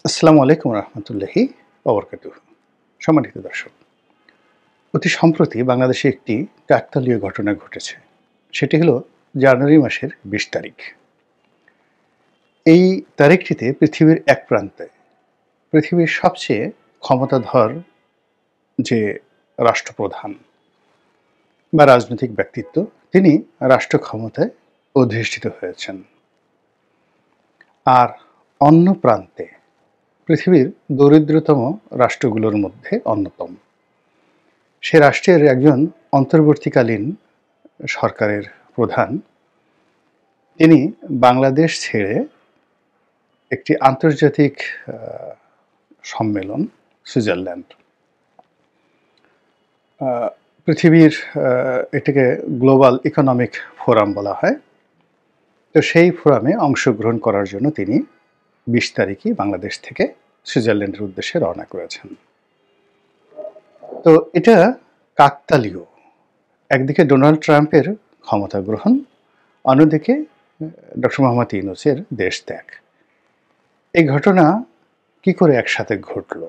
আসসালামু আলাইকুম রহমতুল্লাহি ওবরকাতুহু। সম্মানিত দর্শক, অতি সম্প্রতি বাংলাদেশে একটি কাকতালীয় ঘটনা ঘটেছে। সেটি হলো জানুয়ারি মাসের ২০ তারিখ। এই তারিখটিতে পৃথিবীর এক প্রান্তে পৃথিবীর সবচেয়ে ক্ষমতাধর যে রাষ্ট্রপ্রধান বা রাজনৈতিক ব্যক্তিত্ব, তিনি রাষ্ট্র ক্ষমতায় অধিষ্ঠিত হয়েছেন। আর অন্য প্রান্তে পৃথিবীর দরিদ্রতম রাষ্ট্রগুলোর মধ্যে অন্যতম সে রাষ্ট্রের একজন অন্তর্বর্তীকালীন সরকারের প্রধান, তিনি বাংলাদেশ ছেড়ে একটি আন্তর্জাতিক সম্মেলন, সুইজারল্যান্ড, পৃথিবীর এটাকে গ্লোবাল ইকোনমিক ফোরাম বলা হয়। তো সেই ফোরামে অংশগ্রহণ করার জন্য তিনি ২০ তারিখই বাংলাদেশ থেকে সুইজারল্যান্ডের উদ্দেশ্যে রওনা করেছেন। তো এটা কাকতালীয়। একদিকে ডোনাল্ড ট্রাম্পের ক্ষমতা গ্রহণ, অন্যদিকে ডক্টর মোহাম্মদ ইউনূসের দেশ ত্যাগ। এই ঘটনা কি করে একসাথে ঘটল,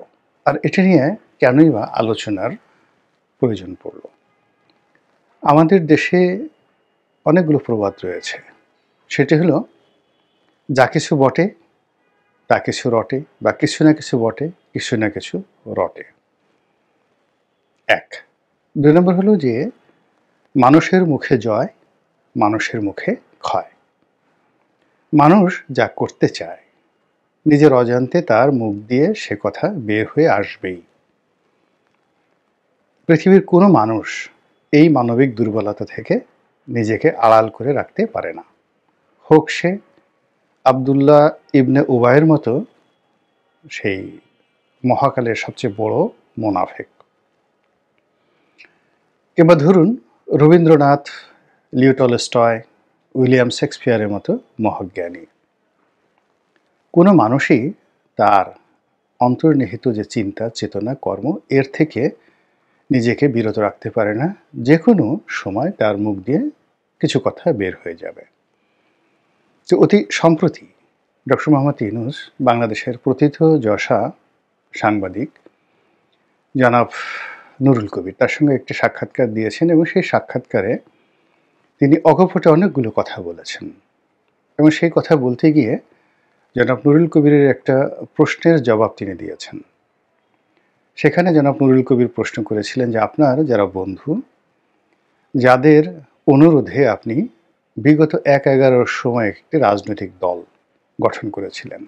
আর এটা নিয়ে কেনই বা আলোচনার প্রয়োজন পড়ল? আমাদের দেশে অনেকগুলো প্রবাদ রয়েছে। সেটি হলো, যা কিছু বটে তা কিছু রটে, বা কিছু না কিছু বটে, কিছু না কিছু রটে। এক। ২ নম্বর হলো যে, মানুষের মুখে জয়, মানুষের মুখে ক্ষয়। মানুষ যা করতে চায় নিজের অজান্তে তার মুখ দিয়ে সে কথা বের হয়ে আসবেই। পৃথিবীর কোনো মানুষ এই মানবিক দুর্বলতা থেকে নিজেকে আড়াল করে রাখতে পারে না, হোক সে আবদুল্লাহ ইবনে উবাইয়ের মতো সেই মহাকালের সবচেয়ে বড় মোনাফেক, কিংবা ধরুন রবীন্দ্রনাথ, লিও টলস্টয়, উইলিয়াম শেক্সপিয়ারের মতো মহাজ্ঞানী। কোনো মানুষই তার অন্তর্নিহিত যে চিন্তা, চেতনা, কর্ম, এর থেকে নিজেকে বিরত রাখতে পারে না। যে কোনো সময় তার মুখ দিয়ে কিছু কথা বের হয়ে যাবে। তো অতি সম্প্রতি ডক্টর মোহাম্মদ ইউনূস বাংলাদেশের প্রথিতযশা সাংবাদিক জনাব নুরুল কবির, তার সঙ্গে একটি সাক্ষাৎকার দিয়েছেন, এবং সেই সাক্ষাৎকারে তিনি অকপটে অনেকগুলো কথা বলেছেন। এবং সেই কথা বলতে গিয়ে জনাব নুরুল কবিরের একটা প্রশ্নের জবাব তিনি দিয়েছেন। সেখানে জনাব নুরুল কবির প্রশ্ন করেছিলেন যে, আপনার যারা বন্ধু, যাদের অনুরোধে আপনি বিগত ১-১১ সময় একটি রাজনৈতিক দল গঠন করেছিলেন,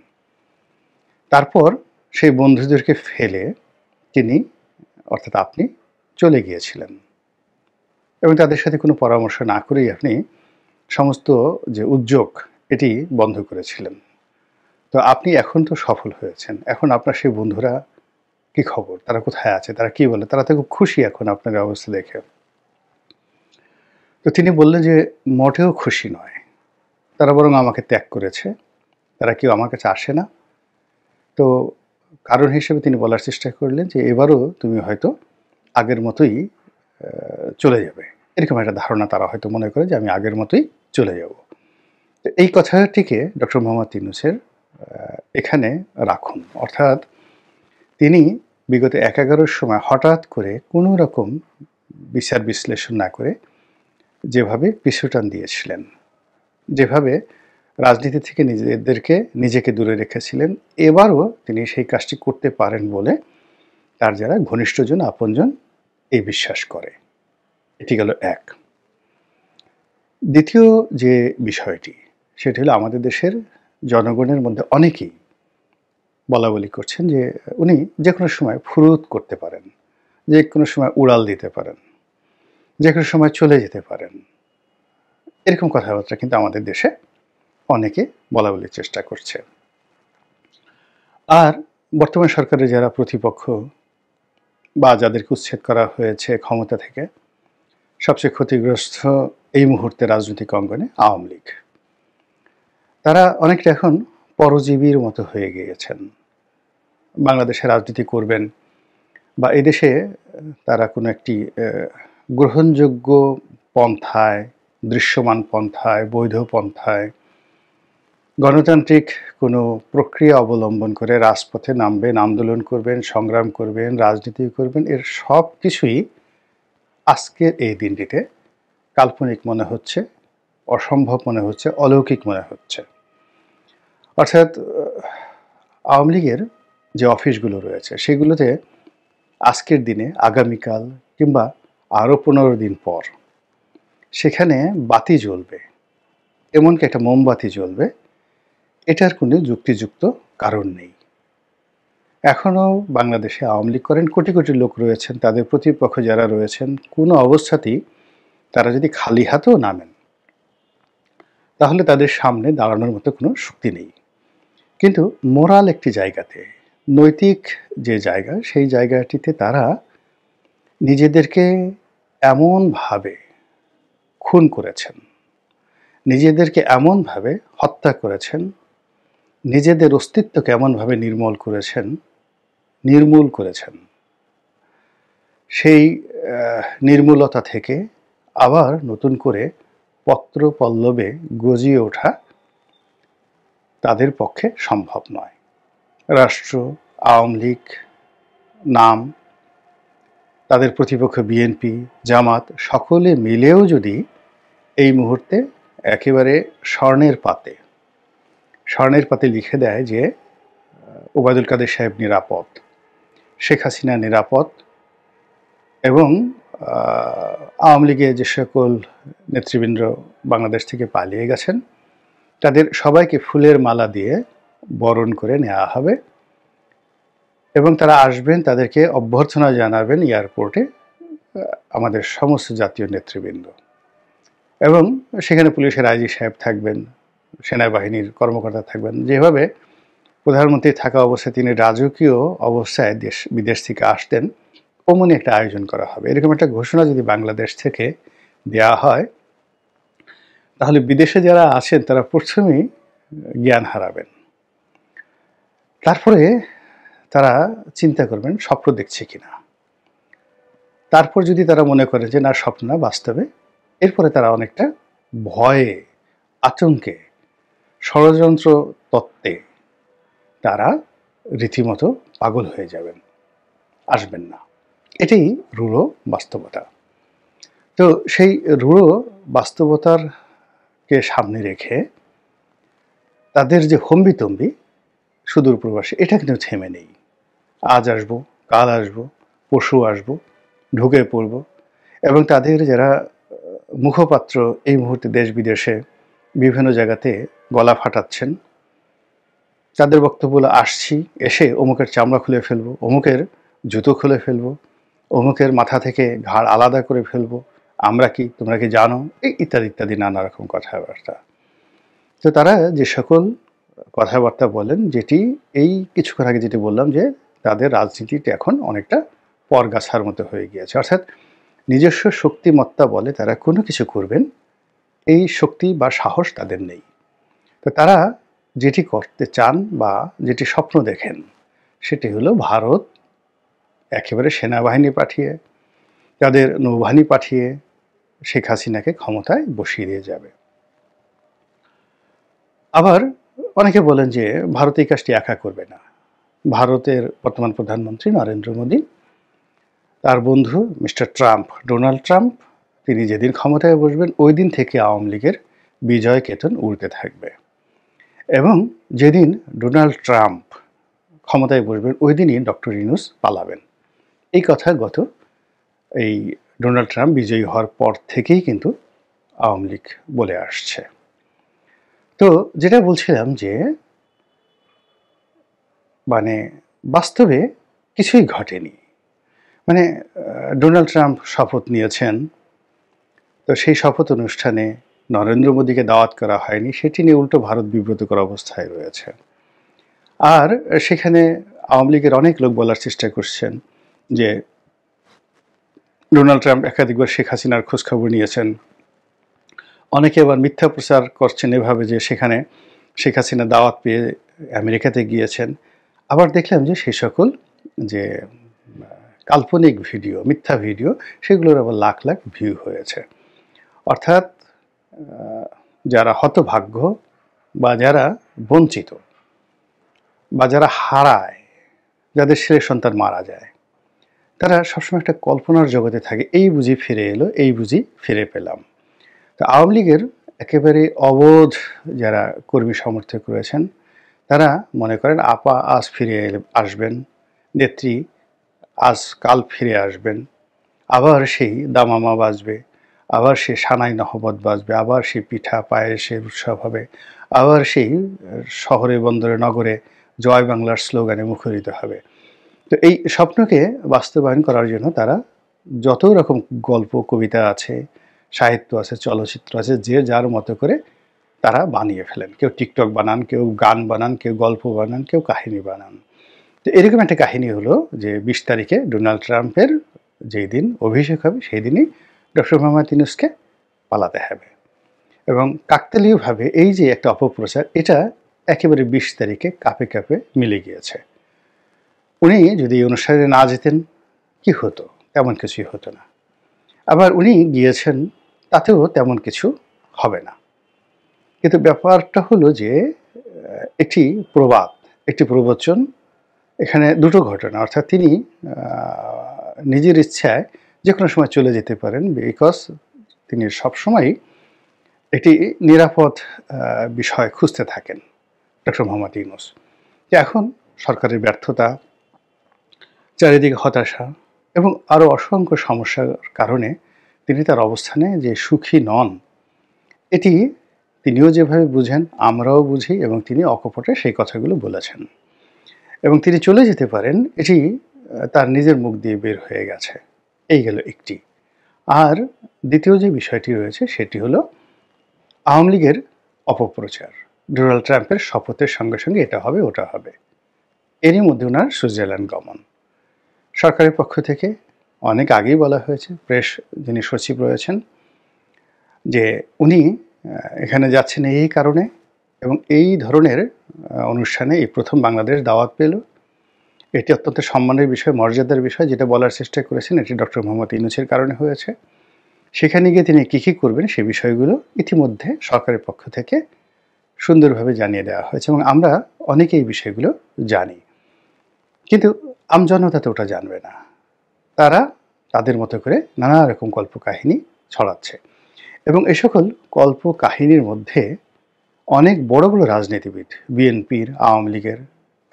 তারপর সেই বন্ধুদেরকে ফেলে তিনি, অর্থাৎ আপনি, চলে গিয়েছিলেন, এবং তাদের সাথে কোনো পরামর্শ না করেই আপনি সমস্ত যে উদ্যোগ এটি বন্ধ করেছিলেন। তো আপনি এখন তো সফল হয়েছেন, এখন আপনার সেই বন্ধুরা কি খবর, তারা কোথায় আছে, তারা কি বলে? তারা তো খুব খুশি এখন আপনার অবস্থা দেখে। তো তিনি বললেন যে, মোটেও খুশি নয়, তারা বরং আমাকে ত্যাগ করেছে, তারা কেউ আমার কাছে আসে না। তো কারণ হিসেবে তিনি বলার চেষ্টা করলেন যে, এবারও তুমি হয়তো আগের মতোই চলে যাবে। এরকম একটা ধারণা তারা হয়তো মনে করে যে আমি আগের মতোই চলে যাব। তো এই কথাটিকে ডক্টর মোহাম্মদ ইউনূসের এখানে রাখুন। অর্থাৎ তিনি বিগত ১-১১ সময় হঠাৎ করে কোনো রকম বিচার বিশ্লেষণ না করে যেভাবে পিছুটান দিয়েছিলেন, যেভাবে রাজনীতি থেকে নিজেকে দূরে রেখেছিলেন, এবারও তিনি সেই কাজটি করতে পারেন বলে তার যারা ঘনিষ্ঠজন, আপনজন এই বিশ্বাস করে। এটি গেল এক। দ্বিতীয় যে বিষয়টি, সেটি হলো আমাদের দেশের জনগণের মধ্যে অনেকেই বলাবলি করছেন যে উনি যে কোনো সময় ফুরুত করতে পারেন, যে কোনো সময় উড়াল দিতে পারেন, যে কোনো সময় চলে যেতে পারেন। এরকম কথাবার্তা কিন্তু আমাদের দেশে অনেকে বলাবলির চেষ্টা করছে। আর বর্তমান সরকারের যারা প্রতিপক্ষ বা যাদেরকে উচ্ছেদ করা হয়েছে ক্ষমতা থেকে, সবচেয়ে ক্ষতিগ্রস্ত এই মুহূর্তে রাজনৈতিক অঙ্গনে আওয়ামী লীগ। তারা অনেকটা এখন পরজীবীর মতো হয়ে গিয়েছেন। বাংলাদেশে রাজনীতি করবেন বা এদেশে তারা কোনো একটি গ্রহণযোগ্য পন্থায়, দৃশ্যমান পন্থায়, বৈধ পন্থায় গণতান্ত্রিক কোনো প্রক্রিয়া অবলম্বন করে রাজপথে নামবেন, আন্দোলন করবেন, সংগ্রাম করবেন, রাজনীতি করবেন, এর সব কিছুই আজকের এই দিনটিতে কাল্পনিক মনে হচ্ছে, অসম্ভব মনে হচ্ছে, অলৌকিক মনে হচ্ছে। অর্থাৎ আওয়ামী লীগের যে অফিসগুলো রয়েছে সেগুলোতে আজকের দিনে, আগামীকাল কিংবা আরও 15 দিন পর সেখানে বাতি জ্বলবে, এমনকি একটা মোমবাতি জ্বলবে, এটার কোনো যুক্তিযুক্ত কারণ নেই। এখনও বাংলাদেশে আওয়ামী লীগ করেন কোটি কোটি লোক রয়েছেন, তাদের প্রতিপক্ষ যারা রয়েছেন, কোনো অবস্থাতেই তারা যদি খালি হাতেও নামেন তাহলে তাদের সামনে দাঁড়ানোর মতো কোনো শক্তি নেই। কিন্তু মোরাল একটি জায়গাতে, নৈতিক যে জায়গা, সেই জায়গাটিতে তারা নিজেদেরকে এমনভাবে খুন করেছেন, নিজেদেরকে এমনভাবে হত্যা করেছেন, নিজেদের অস্তিত্বকে এমনভাবে নির্মূল করেছেন, সেই নির্মূলতা থেকে আবার নতুন করে পত্র পল্লবে গজিয়ে ওঠা তাদের পক্ষে সম্ভব নয়। রাষ্ট্র, আওয়ামী লীগ নাম, তাদের প্রতিপক্ষ বিএনপি, জামাত সকলে মিলেও যদি এই মুহূর্তে একেবারে স্বর্ণের পাতে লিখে দেয় যে ওবায়দুল কাদের সাহেব নিরাপদ, শেখ হাসিনা নিরাপদ, এবং আওয়ামী লীগের যে সকল নেতৃবৃন্দ বাংলাদেশ থেকে পালিয়ে গেছেন তাদের সবাইকে ফুলের মালা দিয়ে বরণ করে নেওয়া হবে এবং তারা আসবেন, তাদেরকে অভ্যর্থনা জানাবেন এয়ারপোর্টে আমাদের সমস্ত জাতীয় নেতৃবৃন্দ, এবং সেখানে পুলিশের আইজি সাহেব থাকবেন, সেনাবাহিনীর কর্মকর্তা থাকবেন। যেভাবে প্রধানমন্ত্রী থাকা অবস্থায় তিনি রাজকীয় অবস্থায় বিদেশ থেকে আসতেন, অমনি একটা আয়োজন করা হবে। এরকম একটা ঘোষণা যদি বাংলাদেশ থেকে দেওয়া হয় তাহলে বিদেশে যারা আছেন তারা প্রথমেই জ্ঞান হারাবেন। তারপরে তারা চিন্তা করবেন স্বপ্ন দেখছে কিনা। তারপর যদি তারা মনে করে যে না, স্বপ্ন না, বাস্তবে, এরপরে তারা অনেকটা ভয়ে, আতঙ্কে, ষড়যন্ত্র তত্ত্বে তারা রীতিমতো পাগল হয়ে যাবেন, আসবেন না। এটাই রূঢ় বাস্তবতা। তো সেই রূঢ় বাস্তবতারকে সামনে রেখে তাদের যে হম্বিতম্বি সুদূর প্রবাসী, এটা কিন্তু থেমে নেই। আজ আসবো, কাল আসবো, পরশু আসবো, ঢুকে পড়ব, এবং তাদের যারা মুখপাত্র এই মুহূর্তে দেশ বিদেশে বিভিন্ন জায়গাতে গলা ফাটাচ্ছেন, তাদের বক্তব্য হলো আসছি, এসে অমুকের চামড়া খুলে ফেলবো, অমুকের জুতো খুলে ফেলবো, অমুকের মাথা থেকে ঘাড় আলাদা করে ফেলবো, আমরা কি, তোমরা কি জানো, এই ইত্যাদি ইত্যাদি নানা রকম কথাবার্তা। তো তারা যে সকল কথাবার্তা বলেন, যেটি এই কিছুক্ষণ আগে যেটি বললাম যে তাদের রাজনীতিটা এখন অনেকটা পরগাছার মতো হয়ে গিয়েছে, অর্থাৎ নিজস্ব শক্তিমত্তা বলে তারা কোনো কিছু করবেন এই শক্তি বা সাহস তাদের নেই। তো তারা যেটি করতে চান বা যেটি স্বপ্ন দেখেন সেটি হলো ভারত একেবারে সেনাবাহিনী পাঠিয়ে, তাদের নৌবাহিনী পাঠিয়ে শেখ হাসিনাকে ক্ষমতায় বসিয়ে দিয়ে যাবে। আবার অনেকে বলেন যে ভারত এই কাজটি একা করবে না। ভারতের বর্তমান প্রধানমন্ত্রী নরেন্দ্র মোদী, তার বন্ধু মিস্টার ট্রাম্প, ডোনাল্ড ট্রাম্প, তিনি যেদিন ক্ষমতায় বসবেন ওই দিন থেকে আওয়ামী লীগের বিজয় কেতন উড়তে থাকবে, এবং যেদিন ডোনাল্ড ট্রাম্প ক্ষমতায় বসবেন ওই দিনই ডক্টর ইউনূস পালাবেন। এই কথা এই ডোনাল্ড ট্রাম্প বিজয়ী হওয়ার পর থেকেই কিন্তু আওয়ামী লীগ বলে আসছে। তো যেটা বলছিলাম যে মানে বাস্তবে কিছুই ঘটেনি। মানে ডোনাল্ড ট্রাম্প শপথ নিয়েছেন, তো সেই শপথ অনুষ্ঠানে নরেন্দ্র মোদীকে দাওয়াত করা হয়নি, সেটি নিয়ে উল্টো ভারত বিব্রতকর অবস্থায় রয়েছে। আর সেখানে আওয়ামী লীগের অনেক লোক বলার চেষ্টা করছেন যে ডোনাল্ড ট্রাম্প একাধিকবার শেখ হাসিনার খোঁজখবর নিয়েছেন। অনেকে আবার মিথ্যা প্রচার করছেন এভাবে যে সেখানে শেখ হাসিনা দাওয়াত পেয়ে আমেরিকাতে গিয়েছেন। আবার দেখলাম যে সেই সকল যে কাল্পনিক ভিডিও, মিথ্যা ভিডিও, সেগুলোর আবার লাখ লাখ ভিউ হয়েছে। অর্থাৎ যারা হতভাগ্য বা যারা বঞ্চিত বা যারা হারায়, যাদের ছেলে সন্তান মারা যায়, তারা সবসময় একটা কল্পনার জগতে থাকে, এই বুঝি ফিরে এলো, এই বুঝি ফিরে পেলাম। তো আওয়ামী লীগের একেবারে অবোধ যারা কর্মী সমর্থক রয়েছেন, তারা মনে করেন আপা আজ ফিরে আসবেন, নেত্রী আজ কাল ফিরে আসবেন, আবার সেই দামামা বাজবে, আবার সে সানাই নহবত বাজবে, আবার সেই পিঠা পায়েসের উৎসব হবে, আবার সেই শহরে বন্দরে নগরে জয় বাংলার স্লোগানে মুখরিত হবে। তো এই স্বপ্নকে বাস্তবায়ন করার জন্য তারা যত রকম গল্প কবিতা আছে, সাহিত্য আছে, চলচ্চিত্র আছে, যে যার মতো করে তারা বানিয়ে ফেলেন। কেউ টিকটক বানান, কেউ গান বানান, কেউ গল্প বানান, কেউ কাহিনী বানান। তো এরকম একটা কাহিনী হলো যে ২০ তারিখে ডোনাল্ড ট্রাম্পের যেই দিন অভিষেক হবে সেই দিনই ডক্টর মোহাম্মদ ইউনূসকে পালাতে হবে। এবং কাকতালীয়ভাবে এই যে একটা অপপ্রচার, এটা একেবারে ২০ তারিখে কাপে কাপে মিলে গিয়েছে। উনি যদি এই অনুষ্ঠানে না যেতেন কি হতো? তেমন কিছুই হতো না। আবার উনি গিয়েছেন, তাতেও তেমন কিছু হবে না। কিন্তু ব্যাপারটা হলো যে একটি প্রবাদ, একটি প্রবচন, এখানে দুটো ঘটনা। অর্থাৎ তিনি নিজের ইচ্ছায় যে কোনো সময় চলে যেতে পারেন, বিকজ তিনি সবসময়ই একটি নিরাপদ বিষয় খুঁজতে থাকেন ডক্টর মোহাম্মদ ইউনূস। এখন সরকারের ব্যর্থতা, চারিদিকে হতাশা এবং আরও অসংখ্য সমস্যার কারণে তিনি তার অবস্থানে যে সুখী নন, এটি তিনিও যেভাবে বুঝেন, আমরাও বুঝি, এবং তিনি অকপটে সেই কথাগুলো বলেছেন। এবং তিনি চলে যেতে পারেন, এটি তার নিজের মুখ দিয়ে বের হয়ে গেছে। এই গেল একটি। আর দ্বিতীয় যে বিষয়টি রয়েছে সেটি হলো আওয়ামী লীগের অপপ্রচার। ডোনাল্ড ট্রাম্পের শপথের সঙ্গে সঙ্গে এটা হবে, ওটা হবে। এরই মধ্যে ওনার সুইজারল্যান্ড গমন। সরকারের পক্ষ থেকে অনেক আগেই বলা হয়েছে, প্রেস যিনি সচিব রয়েছেন, যে উনি এখানে যাচ্ছেন এই কারণে, এবং এই ধরনের অনুষ্ঠানে এই প্রথম বাংলাদেশ দাওয়াত পেল। এটি অত্যন্ত সম্মানের বিষয়, মর্যাদার বিষয়। যেটা বলার চেষ্টা করেছেন এটি ডক্টর মোহাম্মদ ইউনূসের কারণে হয়েছে। সেখানে গিয়ে তিনি কী কী করবেন সে বিষয়গুলো ইতিমধ্যে সরকারের পক্ষ থেকে সুন্দরভাবে জানিয়ে দেওয়া হয়েছে, এবং আমরা অনেকে এই বিষয়গুলো জানি। কিন্তু আমজনতা তো ওটা জানবে না। তারা তাদের মতো করে নানা রকম কল্পকাহিনী ছড়াচ্ছে, এবং এ সকল কল্পকাহিনীর মধ্যে অনেক বড় বড় রাজনীতিবিদ, বিএনপির, আওয়ামী লীগের,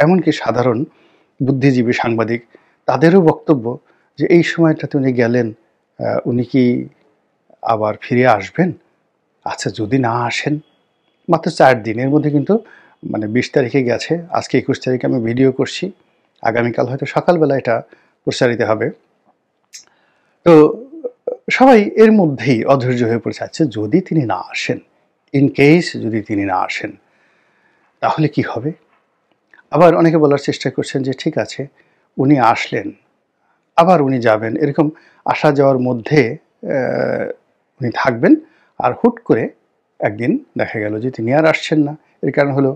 এমনকি সাধারণ বুদ্ধিজীবী সাংবাদিক, তাদেরও বক্তব্য যে এই সময়টাতে উনি গেলেন, উনি কি আবার ফিরে আসবেন? আচ্ছা, যদি না আসেন, মাত্র 4 দিনের মধ্যে কিন্তু, মানে 20 তারিখে গেছে, আজকে 21 তারিখে আমি ভিডিও করছি, আগামীকাল হয়তো সকালবেলা এটা প্রচারিত হবে। তো সবাই এর মধ্যেই অধৈর্য হয়ে পড়েছে। আচ্ছা, যদি তিনি না আসেন, ইন কেস যদি তিনি না আসেন, তাহলে কি হবে? আবার অনেকে বলার চেষ্টা করছেন যে ঠিক আছে, উনি আসলেন, আবার উনি যাবেন, এরকম আসা যাওয়ার মধ্যে উনি থাকবেন, আর হুট করে একদিন দেখা গেল যে তিনি আর আসছেন না। এর কারণ হলো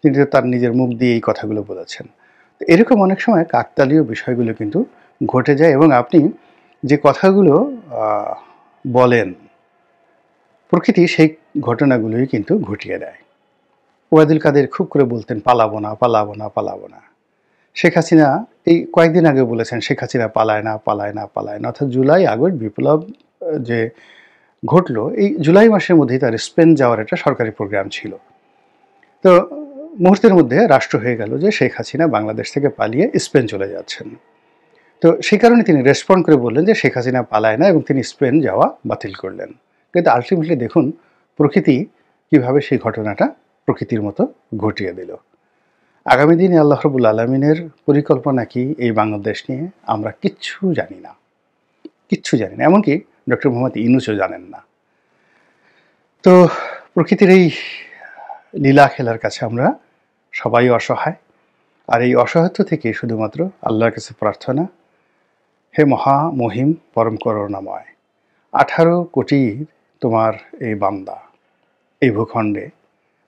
তিনি তো তার নিজের মুখ দিয়ে এই কথাগুলো বলেছেন। তো এরকম অনেক সময় কাকতালীয় বিষয়গুলো কিন্তু ঘটে যায়, এবং আপনি যে কথাগুলো বলেন, প্রকৃতি সেই ঘটনাগুলোই কিন্তু ঘটিয়ে দেয়। ওবায়দুল কাদের খুব করে বলতেন পালাবো না, পালাবো না, পালাবো না। শেখ হাসিনা এই কয়েকদিন আগে বলেছেন শেখ হাসিনা পালায় না, পালায় না, পালায় না। অর্থাৎ জুলাই আগস্ট বিপ্লব যে ঘটলো, এই জুলাই মাসের মধ্যেই তার স্পেন যাওয়ার একটা সরকারি প্রোগ্রাম ছিল। তো মুহূর্তের মধ্যে রাষ্ট্র হয়ে গেল যে শেখ হাসিনা বাংলাদেশ থেকে পালিয়ে স্পেন চলে যাচ্ছেন। তো সেই কারণে তিনি রেসপন্ড করে বললেন যে শেখ হাসিনা পালায় না, এবং তিনি স্পেন যাওয়া বাতিল করলেন। কিন্তু আলটিমেটলি দেখুন প্রকৃতি কিভাবে সেই ঘটনাটা প্রকৃতির মতো ঘটিয়ে দিল। আগামী দিনে আল্লাহ রাব্বুল আলামিনের পরিকল্পনা কি এই বাংলাদেশ নিয়ে আমরা কিচ্ছু জানি না, কিচ্ছু জানি না, এমনকি ডক্টর মোহাম্মদ ইউনূসও জানেন না। তো প্রকৃতির এই লীলা খেলার কাছে আমরা সবাই অসহায়, আর এই অসহায়ত্ব থেকে শুধুমাত্র আল্লাহর কাছে প্রার্থনা, হে মহা মহিম পরম করুণাময়, 18 কোটি তোমার এই বান্দা, এই ভূখণ্ডে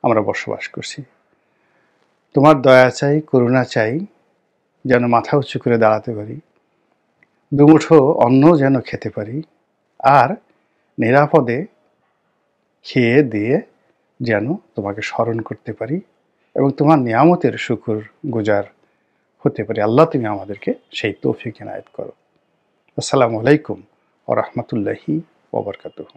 আমরা বসবাস করছি, তোমার দয়া চাই, করুণা চাই, যেন মাথা উঁচু করে দাঁড়াতে পারি, দুমুঠো অন্ন যেন খেতে পারি, আর নিরাপদে খেয়ে দিয়ে যেন তোমাকে স্মরণ করতে পারি, এবং তোমার নিয়ামতের শুকর গুজার হতে পারি। আল্লাহ তুমি আমাদেরকে সেই তৌফিক এনায়েত করো। আসসালামু আলাইকুম ওয়া রাহমাতুল্লাহি ওয়া বারাকাতুহু।